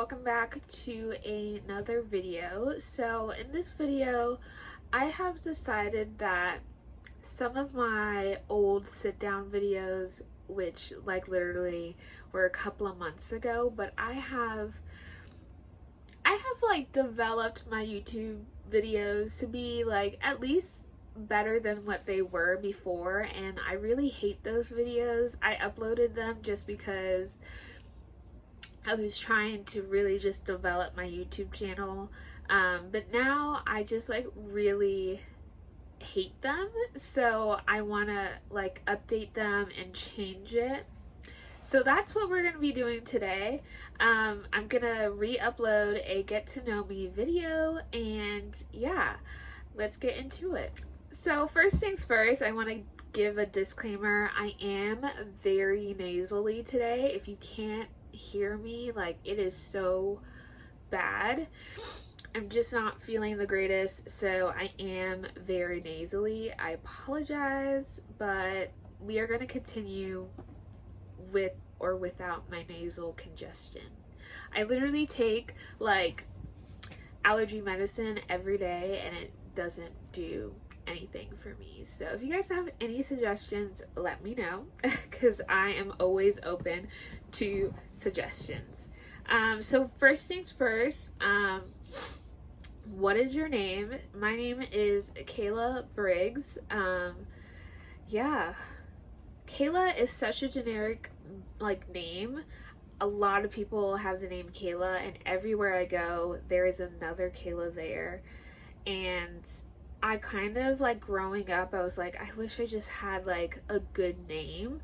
welcome back to another video. So in this video, I have decided that some of my old sit down videos, which like literally were a couple of months ago, but I have like developed my YouTube videos to be like at least better than what they were before, and I really hate those videos. I uploaded them just because I was trying to really just develop my YouTube channel, but now I just like really hate them, so I want to like update them and change it. So that's what we're going to be doing today. I'm going to re-upload a get to know me video, and yeah, let's get into it. So first things first, I want to give a disclaimer. I am very nasally today. If you can't hear me, like, it is so bad. I'm just not feeling the greatest, so I am very nasally. I apologize, but we are going to continue with or without my nasal congestion. I literally take like allergy medicine every day and it doesn't do anything for me. So if you guys have any suggestions, let me know, because I am always open to suggestions. So first things first, what is your name? My name is Kayla Briggs. Yeah, Kayla is such a generic like name. A lot of people have the name Kayla, and everywhere I go there is another Kayla there. And I kind of like growing up, I was like, I wish I just had like a good name.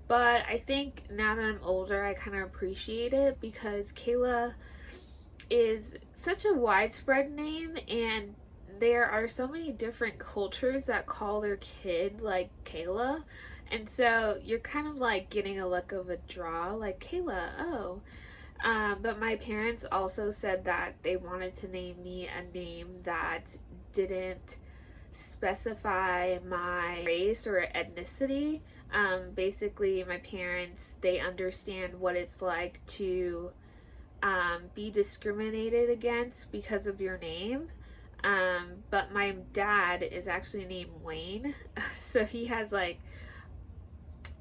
But I think now that I'm older, I kind of appreciate it, because Kayla is such a widespread name, and there are so many different cultures that call their kid like Kayla. And so you're kind of like getting a look of a draw, like Kayla, oh. But my parents also said that they wanted to name me a name that didn't specify my race or ethnicity. Basically, my parents, they understand what it's like to be discriminated against because of your name. But my dad is actually named Wayne, so he has like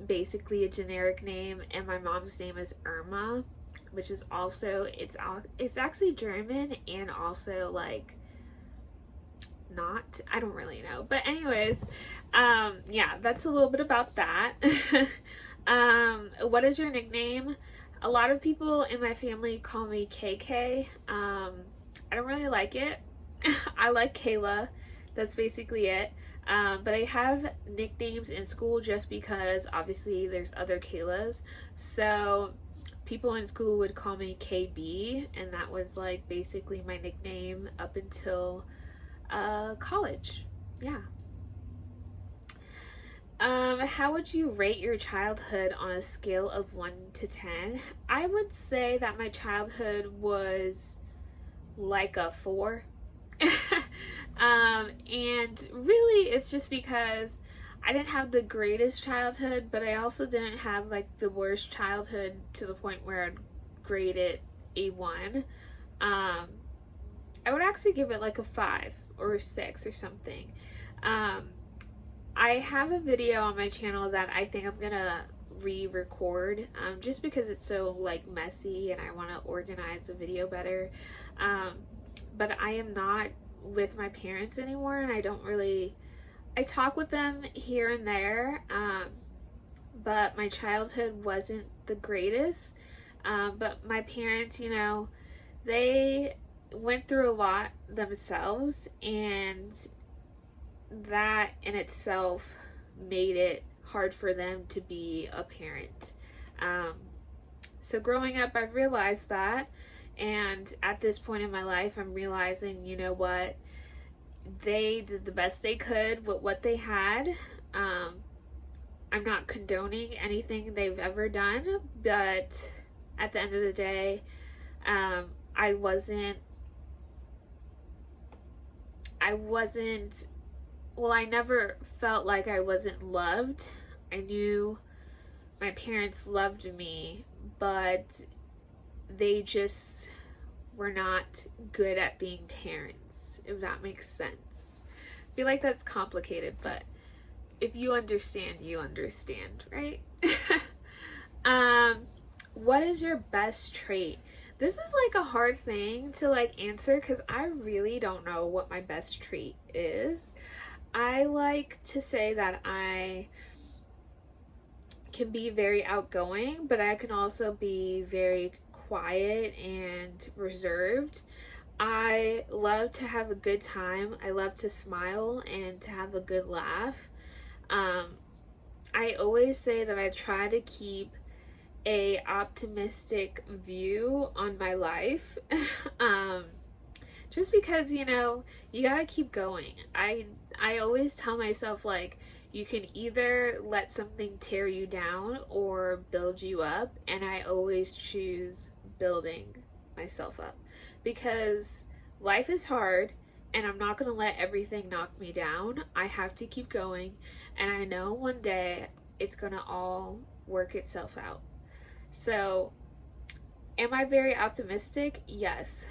basically a generic name, and my mom's name is Irma, which is also it's actually German, and also like not, I don't really know, but anyways, yeah, that's a little bit about that. What is your nickname? A lot of people in my family call me KK. I don't really like it. I like Kayla. That's basically it. But I have nicknames in school just because obviously there's other Kaylas. So people in school would call me KB, and that was like basically my nickname up until college. Yeah. How would you rate your childhood on a scale of 1 to 10? I would say that my childhood was like a 4. And really it's just because I didn't have the greatest childhood, but I also didn't have like the worst childhood to the point where I'd grade it a 1. I would actually give it like a 5 or a 6 or something. I have a video on my channel that I think I'm gonna re-record, just because it's so like messy and I want to organize the video better. But I am not with my parents anymore, and I talk with them here and there, but my childhood wasn't the greatest. But my parents, you know, they went through a lot themselves, and that in itself made it hard for them to be a parent. So growing up, I've realized that, and at this point in my life, I'm realizing, you know what, they did the best they could with what they had. I'm not condoning anything they've ever done, but at the end of the day, I wasn't, well, I never felt like I wasn't loved. I knew my parents loved me, but they just we're not good at being parents, if that makes sense. I feel like that's complicated, but if you understand, you understand, right? What is your best trait? This is like a hard thing to like answer because I really don't know what my best trait is. I like to say that I can be very outgoing, but I can also be very quiet and reserved. I love to have a good time. I love to smile and to have a good laugh. I always say that I try to keep a optimistic view on my life. Just because, you know, you gotta keep going. I always tell myself, like, you can either let something tear you down or build you up, and I always choose building myself up because life is hard and I'm not gonna let everything knock me down. I have to keep going, and I know one day it's gonna all work itself out. So, am I very optimistic? Yes.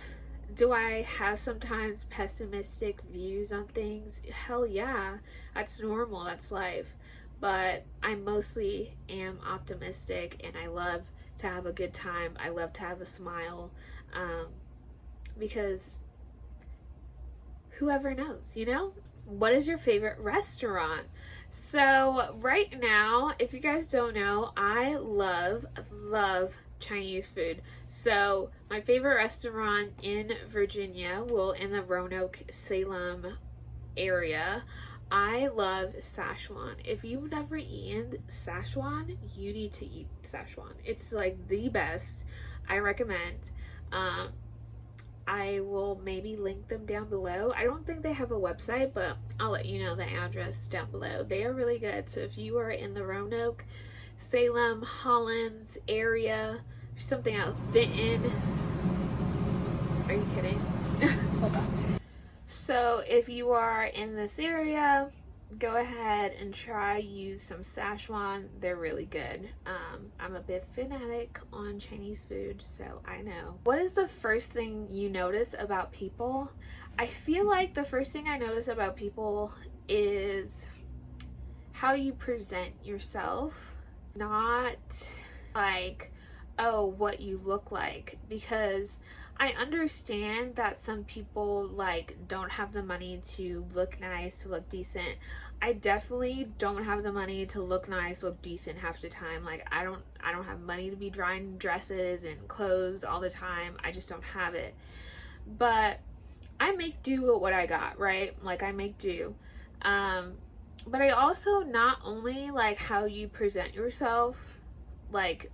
Do I have sometimes pessimistic views on things? Hell yeah. That's normal. That's life. But I mostly am optimistic and I love to have a good time. I love to have a smile. Because whoever knows, you know? What is your favorite restaurant? So right now, if you guys don't know, I love Chinese food. So my favorite restaurant in Virginia, well, in the Roanoke, Salem area, I love Szechuan. If you've never eaten Szechuan, you need to eat Szechuan. It's like the best. I recommend. I will maybe link them down below. I don't think they have a website, but I'll let you know the address down below. They are really good. So if you are in the Roanoke, Salem, Hollins area, or something else, Vinton. Are you kidding? Hold on. So if you are in this area, go ahead and try use some Szechuan. They're really good. I'm a bit fanatic on Chinese food, so I know. What is the first thing you notice about people? I feel like the first thing I notice about people is how you present yourself, not like, oh, what you look like, because I understand that some people like don't have the money to look nice, to look decent. I definitely don't have the money to look nice, look decent half the time. Like I don't have money to be drying dresses and clothes all the time. I just don't have it. But I make do with what I got, right? Like I make do. But I also not only like how you present yourself, like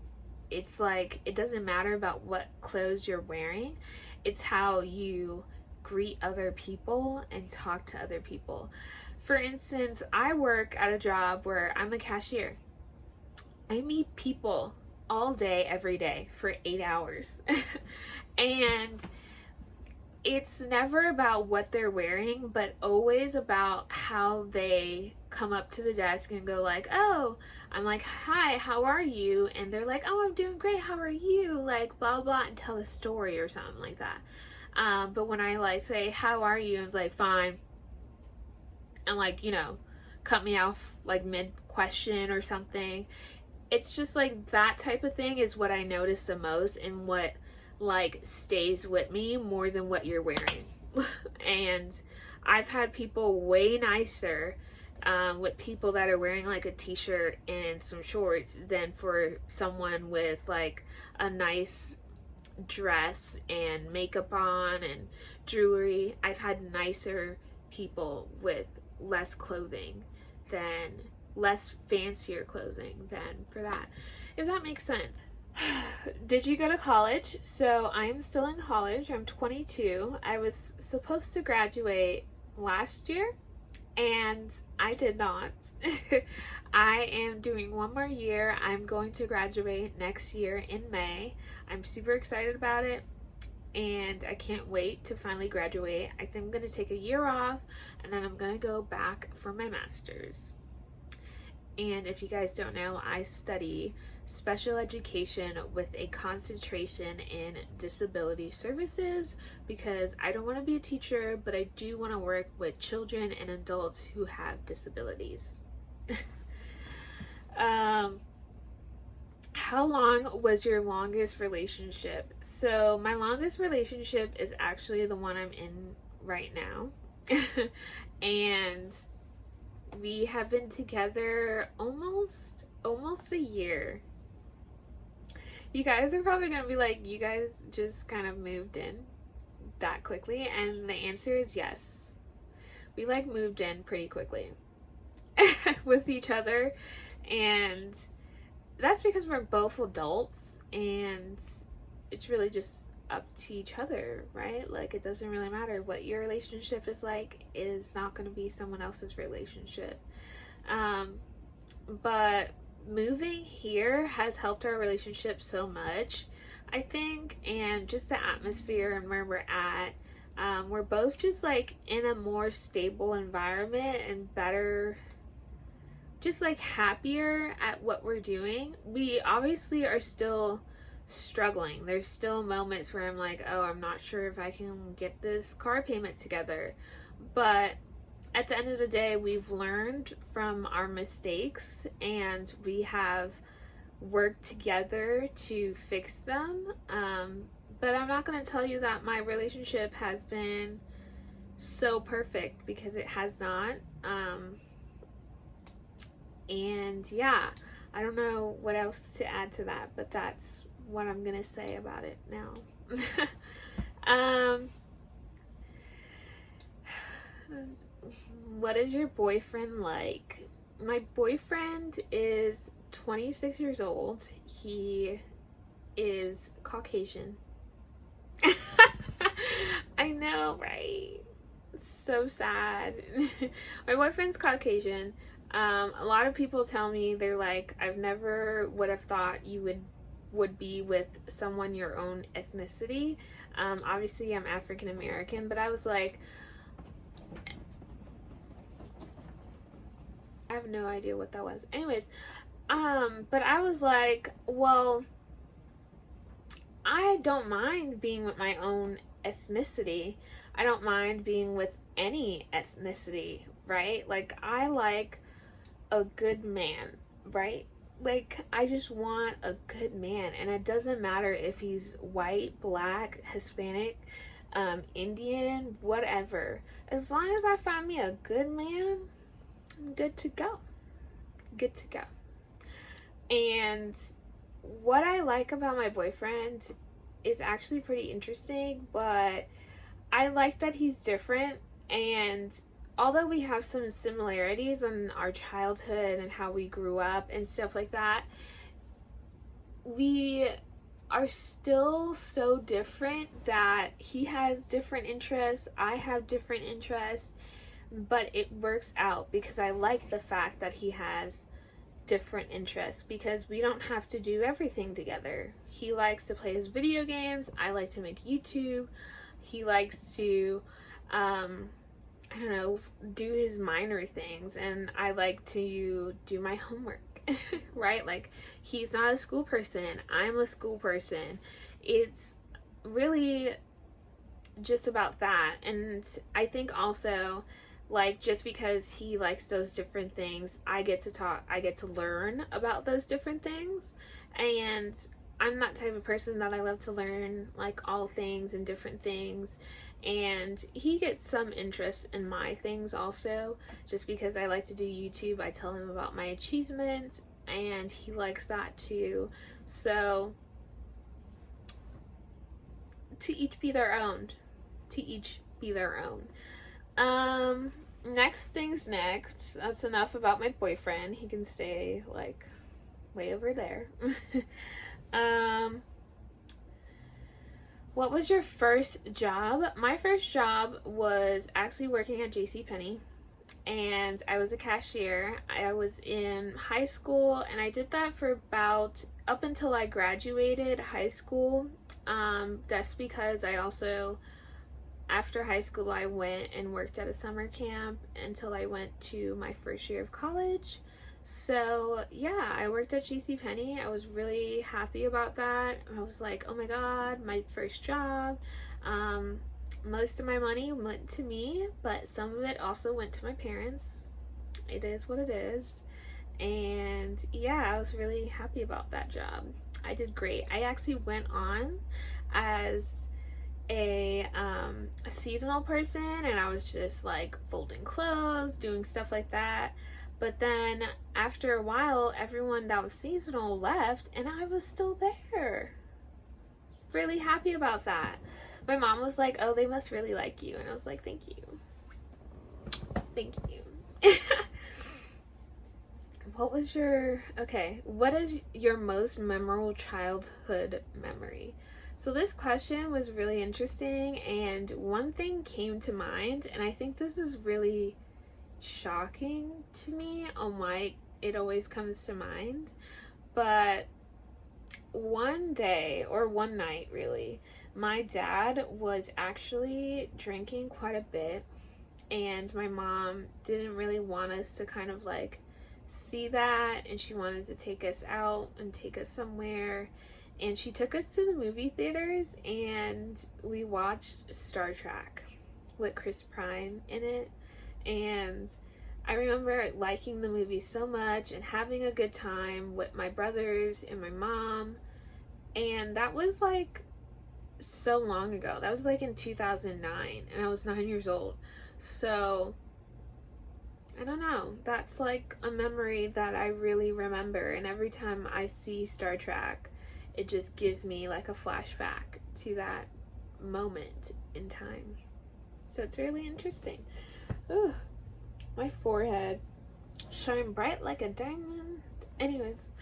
it's like it doesn't matter about what clothes you're wearing, it's how you greet other people and talk to other people. For instance, I work at a job where I'm a cashier. I meet people all day every day for 8 hours. And it's never about what they're wearing, but always about how they come up to the desk and go like, oh, I'm like, hi, how are you? And they're like, oh, I'm doing great, how are you? Like blah blah, and tell a story or something like that. But when I like say, how are you? And it's like, fine. And like, you know, cut me off like mid question or something. It's just like that type of thing is what I notice the most and what like stays with me more than what you're wearing. And I've had people way nicer with people that are wearing like a t-shirt and some shorts than for someone with like a nice dress and makeup on and jewelry. I've had nicer people with less clothing than less fancier clothing than for that, if that makes sense. Did you go to college? So I'm still in college. I'm 22. I was supposed to graduate last year and I did not. I am doing one more year. I'm going to graduate next year in May. I'm super excited about it and I can't wait to finally graduate. I think I'm going to take a year off and then I'm going to go back for my master's. And if you guys don't know, I study special education with a concentration in disability services because I don't want to be a teacher, but I do want to work with children and adults who have disabilities. How long was your longest relationship? So my longest relationship is actually the one I'm in right now. And we have been together almost a year. You guys are probably gonna be like, you guys just kind of moved in that quickly, and the answer is yes. We like moved in pretty quickly with each other, and that's because we're both adults, and it's really just up to each other, right? Like, it doesn't really matter what your relationship is like, is not going to be someone else's relationship. But moving here has helped our relationship so much, I think, and just the atmosphere and where we're at. We're both just like in a more stable environment and better, just like happier at what we're doing. We obviously are still struggling. There's still moments where I'm like, oh, I'm not sure if I can get this car payment together. But at the end of the day, we've learned from our mistakes and we have worked together to fix them. But I'm not going to tell you that my relationship has been so perfect, because it has not. And yeah, I don't know what else to add to that, but that's what I'm gonna say about it now. What is your boyfriend like? My boyfriend is 26 years old. He is Caucasian. I know, right? It's so sad. My boyfriend's Caucasian. A lot of people tell me, they're like, I've never would have thought you would be with someone your own ethnicity. Obviously I'm African American, but I was like, I have no idea what that was. Anyways, but I was like, well, I don't mind being with my own ethnicity. I don't mind being with any ethnicity, right? Like, I like a good man, right? Like, I just want a good man, and it doesn't matter if he's white, black, Hispanic, Indian, whatever. As long as I find me a good man, I'm good to go. Good to go. And what I like about my boyfriend is actually pretty interesting, but I like that he's different. And although we have some similarities in our childhood and how we grew up and stuff like that, we are still so different that he has different interests, I have different interests, but it works out because I like the fact that he has different interests, because we don't have to do everything together. He likes to play his video games, I like to make YouTube, he likes to I don't know, do his minor things, and I like to do my homework. Right? Like, he's not a school person, I'm a school person. It's really just about that. And I think also, like, just because he likes those different things, I get to learn about those different things. And I'm that type of person that I love to learn, like, all things and different things. And he gets some interest in my things also, just because I like to do YouTube. I tell him about my achievements, and he likes that too. So, to each be their own. To each be their own. Next things next. That's enough about my boyfriend. He can stay, like, way over there. What was your first job? My first job was actually working at JCPenney, and I was a cashier. I was in high school, and I did that for about up until I graduated high school. That's because I also, after high school, I went and worked at a summer camp until I went to my first year of college. So yeah, I worked at JCPenney. I was really happy about that. I was like, oh my god, my first job. Um, Most of my money went to me, but some of it also went to my parents. It is what it is. And yeah, I was really happy about that job. I did great. I actually went on as a seasonal person, and I was just like folding clothes, doing stuff like that. But then after a while, everyone that was seasonal left, and I was still there. Really happy about that. My mom was like, "Oh, they must really like you," and I was like, "Thank you, thank you." What is your most memorable childhood memory? So this question was really interesting, and one thing came to mind, and I think this is really shocking to me on why it always comes to mind. But one day, or one night really, my dad was actually drinking quite a bit, and my mom didn't really want us to kind of like see that, and she wanted to take us out and take us somewhere, and she took us to the movie theaters, and we watched Star Trek with Chris Pine in it. And I remember liking the movie so much and having a good time with my brothers and my mom. And that was like so long ago. That was like in 2009, and I was 9 years old. So I don't know. That's like a memory that I really remember. And every time I see Star Trek, it just gives me like a flashback to that moment in time. So it's really interesting. Ugh, my forehead shine bright like a diamond. Anyways,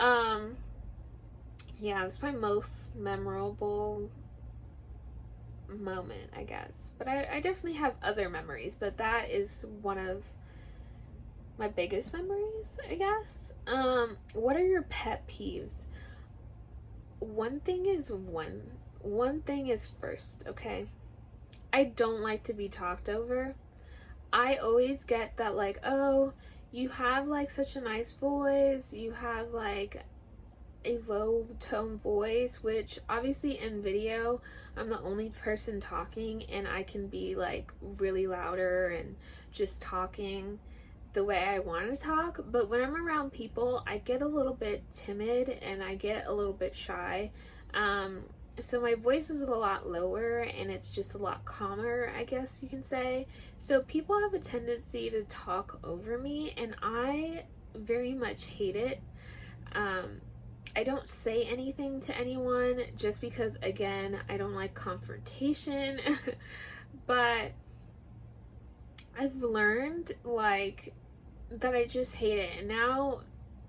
yeah, it's my most memorable moment, I guess. But I definitely have other memories, but that is one of my biggest memories, I guess. What are your pet peeves? One thing is first, okay? I don't like to be talked over. I always get that, like, oh, you have like such a nice voice, you have like a low tone voice, which obviously in video I'm the only person talking, and I can be like really louder and just talking the way I want to talk. But when I'm around people, I get a little bit timid and I get a little bit shy. So my voice is a lot lower and it's just a lot calmer, I guess you can say. So people have a tendency to talk over me, and I very much hate it. I don't say anything to anyone just because, again, I don't like confrontation. But I've learned like that I just hate it. And now,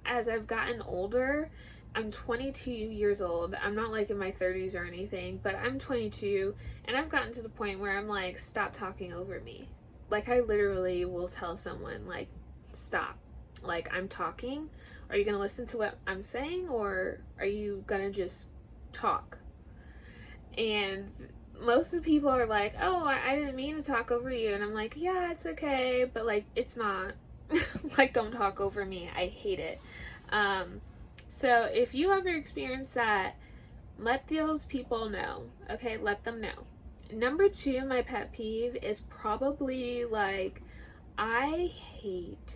as I've gotten older, I'm 22 years old. I'm not like in my 30s or anything, but I'm 22, and I've gotten to the point where I'm like, stop talking over me. Like, I literally will tell someone, like, stop. Like, I'm talking. Are you gonna listen to what I'm saying, or are you gonna just talk? And most of the people are like, oh, I didn't mean to talk over you. And I'm like, yeah, it's okay, but like, it's not. Like, don't talk over me. I hate it. So if you ever experience that, let those people know. Okay, let them know. Number two, my pet peeve is probably like, I hate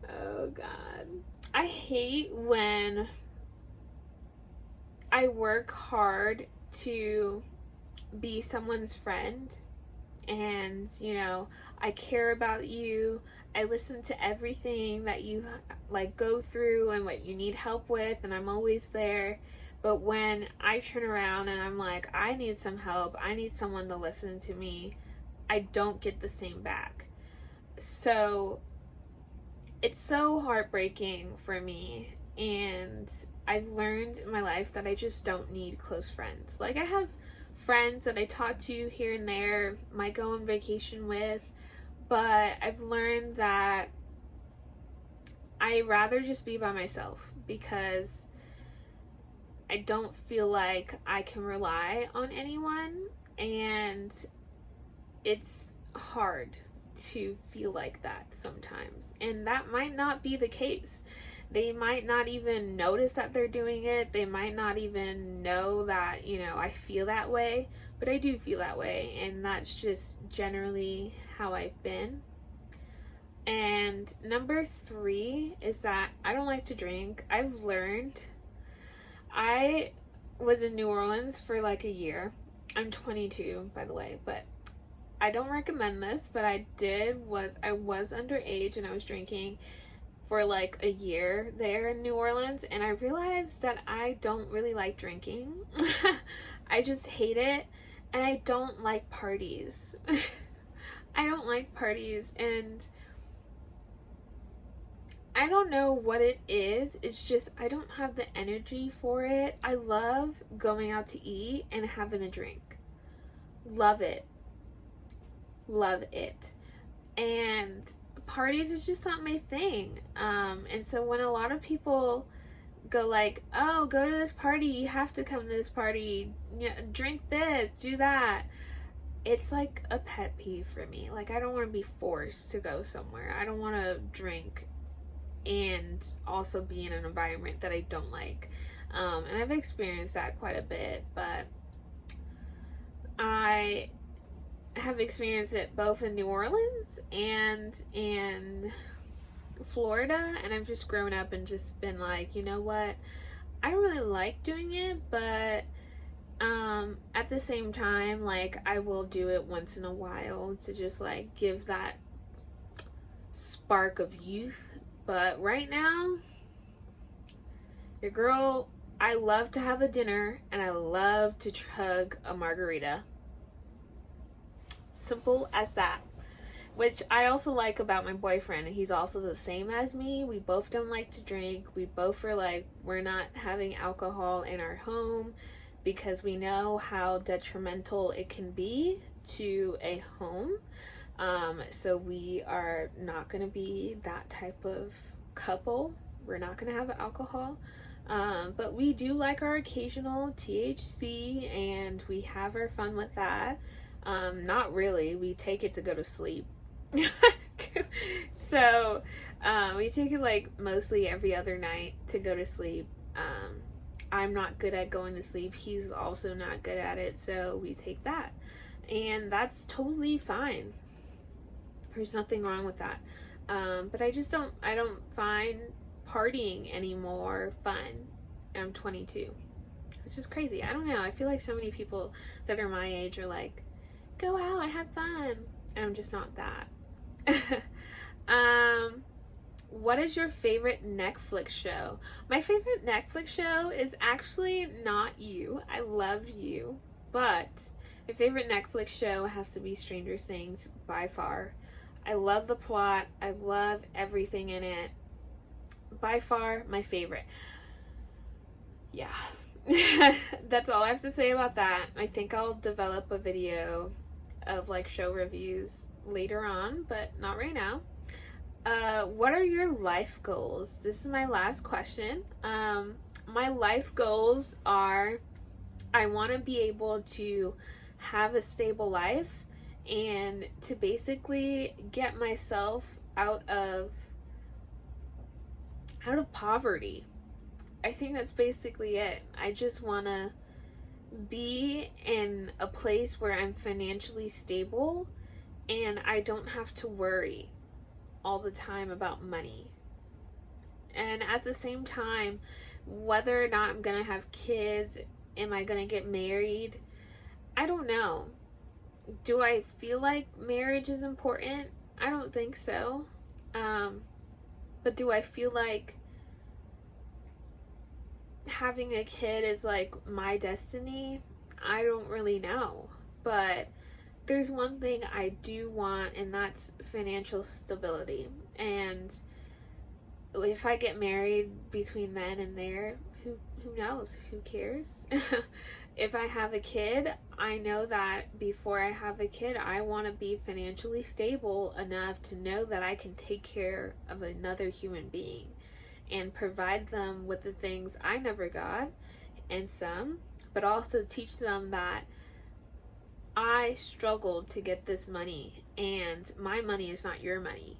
oh god, I hate when I work hard to be someone's friend, and I care about you, I listen to everything that you like go through and what you need help with, and I'm always there. But when I turn around and I'm like, I need some help, I need someone to listen to me, I don't get the same back. So it's so heartbreaking for me, and I've learned in my life that I just don't need close friends. Like, I have friends that I talk to here and there, might go on vacation with, but I've learned that I rather just be by myself, because I don't feel like I can rely on anyone. And it's hard to feel like that sometimes. And that might not be the case. They might not even notice that they're doing it. They might not even know that, you know, I feel that way, but I do feel that way. And that's just generally how I've been. And number 3 is that I don't like to drink. I've learned. I was in New Orleans for like a year. I'm 22, by the way, but I don't recommend this, but I was underage and I was drinking for like a year there in New Orleans, and I realized that I don't really like drinking. I just hate it, and I don't like parties. I don't like parties, and I don't know what it is. It's just I don't have the energy for it. I love going out to eat and having a drink. Love it. Love it. And parties is just not my thing. And so when a lot of people go like, oh, go to this party, you have to come to this party, drink this, do that, it's like a pet peeve for me. Like, I don't want to be forced to go somewhere. I don't want to drink and also be in an environment that I don't like. And I've experienced that quite a bit, but I have experienced it both in New Orleans and in Florida, and I've just grown up and just been like, you know what, I don't really like doing it, but at the same time, like, I will do it once in a while to just like give that spark of youth. But right now, your girl, I love to have a dinner and I love to chug a margarita. Simple as that. Which I also like about my boyfriend. He's also the same as me. We both don't like to drink. We both are like, we're not having alcohol in our home because we know how detrimental it can be to a home. So we are not going to be that type of couple. We're not going to have alcohol. But we do like our occasional THC, and we have our fun with that. Not really. We take it to go to sleep. So, we take it like mostly every other night to go to sleep. I'm not good at going to sleep. He's also not good at it. So we take that, and that's totally fine. There's nothing wrong with that. But I don't find partying anymore fun. And I'm 22. Which is crazy. I don't know. I feel like so many people that are my age are like, go out and have fun. And I'm just not that. What is your favorite Netflix show? My favorite Netflix show is actually not You. I love You. But my favorite Netflix show has to be Stranger Things by far. I love the plot. I love everything in it. By far, my favorite. Yeah. That's all I have to say about that. I think I'll develop a video of like show reviews later on, but not right now. What are your life goals? This is my last question. My life goals are, I want to be able to have a stable life and to basically get myself out of poverty. I think that's basically it. I just want to be in a place where I'm financially stable and I don't have to worry all the time about money. And at the same time, whether or not I'm gonna have kids, am I gonna get married, I don't know. Do I feel like marriage is important? I don't think so. But do I feel like having a kid is like my destiny? I don't really know. But there's one thing I do want, and that's financial stability. And if I get married between then and there, who knows? Who cares? If I have a kid, I know that before I have a kid, I want to be financially stable enough to know that I can take care of another human being and provide them with the things I never got, and some, but also teach them that I struggled to get this money, and my money is not your money.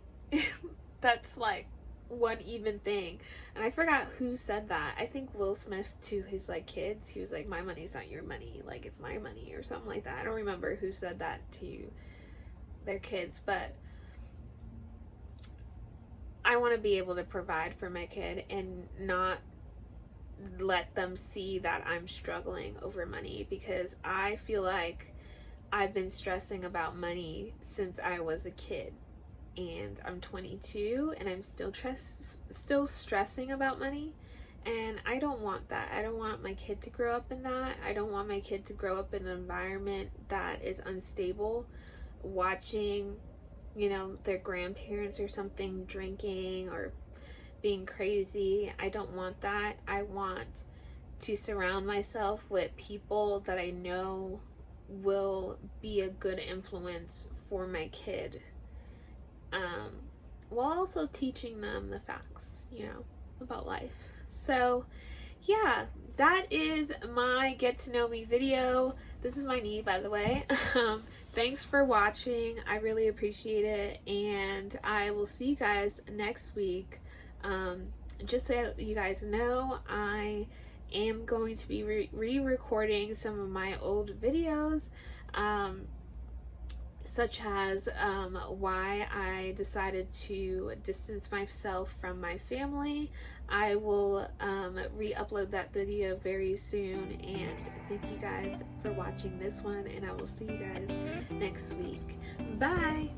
That's like one even thing. And I forgot who said that. I think Will Smith to his like kids. He was like, my money's not your money, like it's my money, or something like that. I don't remember who said that to their kids, but I want to be able to provide for my kid and not let them see that I'm struggling over money, because I feel like I've been stressing about money since I was a kid, and I'm 22 and I'm still stressing about money, and I don't want that. I don't want my kid to grow up in that. I don't want my kid to grow up in an environment that is unstable, watching, you know, their grandparents or something drinking or being crazy. I don't want that. I want to surround myself with people that I know will be a good influence for my kid, while also teaching them the facts, you know, about life. So yeah, that is my get to know me video. This is my knee, by the way. Thanks for watching. I really appreciate it, and I will see you guys next week. Just so you guys know, I am going to be re-recording some of my old videos, such as why I decided to distance myself from my family. I will re-upload that video very soon, and thank you guys for watching this one, and I will see you guys next week. Bye!